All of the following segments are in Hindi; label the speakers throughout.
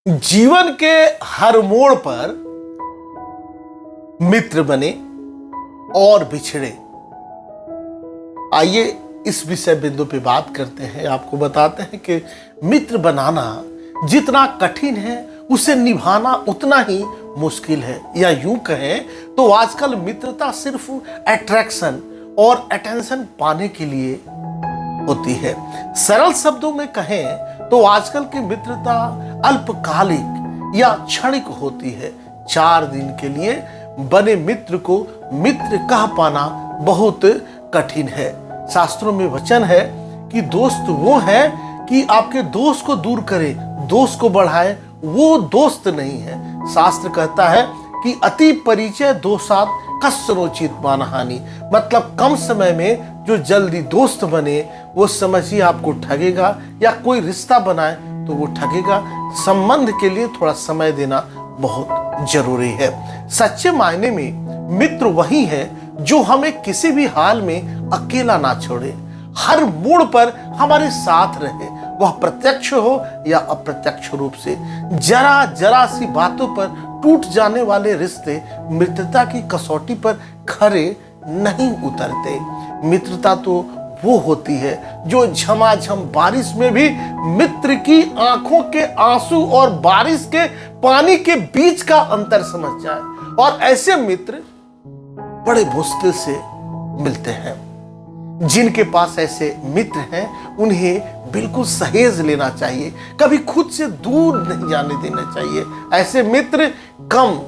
Speaker 1: जीवन के हर मोड़ पर मित्र बने और बिछड़े। आइए इस विषय बिंदु पे बात करते हैं। आपको बताते हैं कि मित्र बनाना जितना कठिन है उसे निभाना उतना ही मुश्किल है। या यूं कहें तो आजकल मित्रता सिर्फ अट्रैक्शन और अटेंशन पाने के लिए होती है। सरल शब्दों में कहें तो आजकल की मित्रता अल्पकालिक या क्षणिक होती है। 4 दिन के लिए बने मित्र को मित्र कह पाना बहुत कठिन है। शास्त्रों में वचन है कि दोस्त वो है कि आपके दोस्त को दूर करे, दोस्त को बढ़ाए, वो दोस्त नहीं है। शास्त्र कहता है कि अति परिचय दोषात् कस्यचित् मानहानि, मतलब कम समय में जो जल्दी दोस्त बने वो समझिए आपको ठगेगा, या कोई रिश्ता बनाए तो वो ठगेगा। संबंध के लिए थोड़ा समय देना बहुत जरूरी है। सच्चे मायने में मित्र वही है जो हमें किसी भी हाल में अकेला ना छोड़े, हर मोड़ पर हमारे साथ रहे, वह प्रत्यक्ष हो या अप्रत्यक्ष रूप से। जरा जरा सी बातों पर टूट जाने वाले रिश्ते मित्रता की कसौटी पर खरे नहीं उतरते। मित्रता तो वो होती है जो झमाझम बारिश में भी मित्र की आंखों के आंसू और बारिश के पानी के बीच का अंतर समझ जाए। और ऐसे मित्र बड़े मुश्किल से मिलते हैं। जिनके पास ऐसे मित्र हैं उन्हें बिल्कुल सहेज लेना चाहिए, कभी खुद से दूर नहीं जाने देना चाहिए। ऐसे मित्र कम,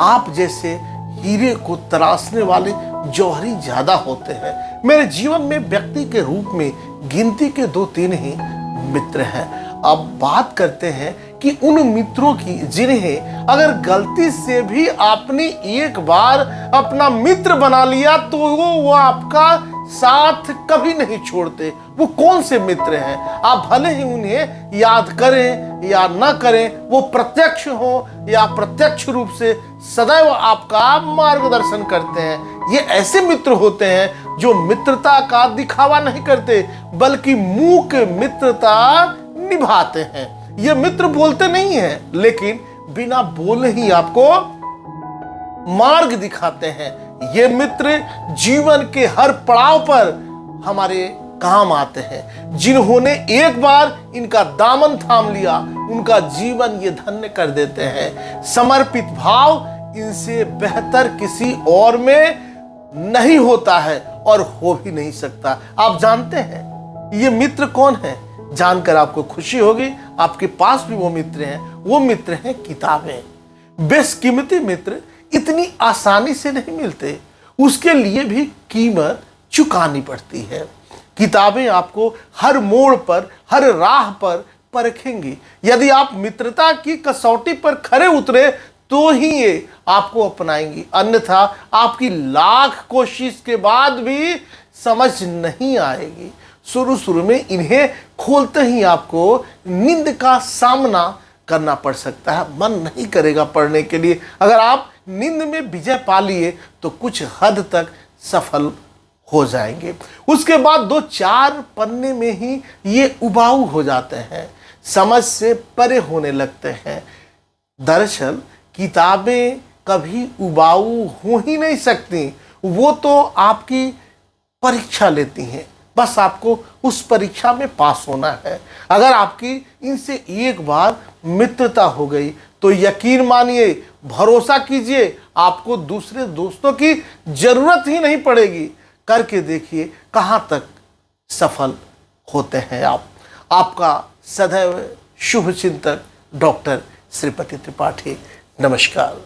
Speaker 1: आप जैसे हीरे को तराशने वाले जौहरी ज्यादा होते हैं। मेरे जीवन में व्यक्ति के रूप में गिनती के 2-3 ही मित्र हैं। अब बात करते हैं कि उन मित्रों की जिन्हें अगर गलती से भी आपने एक बार अपना मित्र बना लिया तो वो आपका साथ कभी नहीं छोड़ते। वो कौन से मित्र हैं? आप भले ही उन्हें याद करें या न करें, वो प्रत्यक्ष हो या प्रत्यक्ष रूप से सदैव आपका मार्गदर्शन करते हैं। ये ऐसे मित्र होते हैं जो मित्रता का दिखावा नहीं करते बल्कि मूक मित्रता निभाते हैं। ये मित्र बोलते नहीं हैं लेकिन बिना बोले ही आपको मार्ग दिखाते हैं। ये मित्र जीवन के हर पड़ाव पर हमारे काम आते हैं। जिन्होंने एक बार इनका दामन थाम लिया उनका जीवन ये धन्य कर देते हैं। समर्पित भाव इनसे बेहतर किसी और में नहीं होता है और हो भी नहीं सकता। आप जानते हैं ये मित्र कौन है? जानकर आपको खुशी होगी, आपके पास भी वो मित्र हैं। वो मित्र हैं किताबें। बेशकीमती मित्र इतनी आसानी से नहीं मिलते, उसके लिए भी कीमत चुकानी पड़ती है। किताबें आपको हर मोड़ पर, हर राह पर परखेंगी। यदि आप मित्रता की कसौटी पर खरे उतरे तो ही ये आपको अपनाएंगी, अन्यथा आपकी लाख कोशिश के बाद भी समझ नहीं आएगी। शुरू में इन्हें खोलते ही आपको नींद का सामना करना पड़ सकता है, मन नहीं करेगा पढ़ने के लिए। अगर आप नींद में विजय पा लिए तो कुछ हद तक सफल हो जाएंगे। उसके बाद 2-4 पन्ने में ही ये उबाऊ हो जाते हैं, समझ से परे होने लगते हैं। दरअसल किताबें कभी उबाऊ हो ही नहीं सकती, वो तो आपकी परीक्षा लेती हैं। बस आपको उस परीक्षा में पास होना है। अगर आपकी इनसे एक बार मित्रता हो गई तो यकीन मानिए, भरोसा कीजिए, आपको दूसरे दोस्तों की जरूरत ही नहीं पड़ेगी। करके देखिए कहाँ तक सफल होते हैं आप। आपका सदैव शुभ चिंतक डॉक्टर श्रीपति त्रिपाठी। नमस्कार।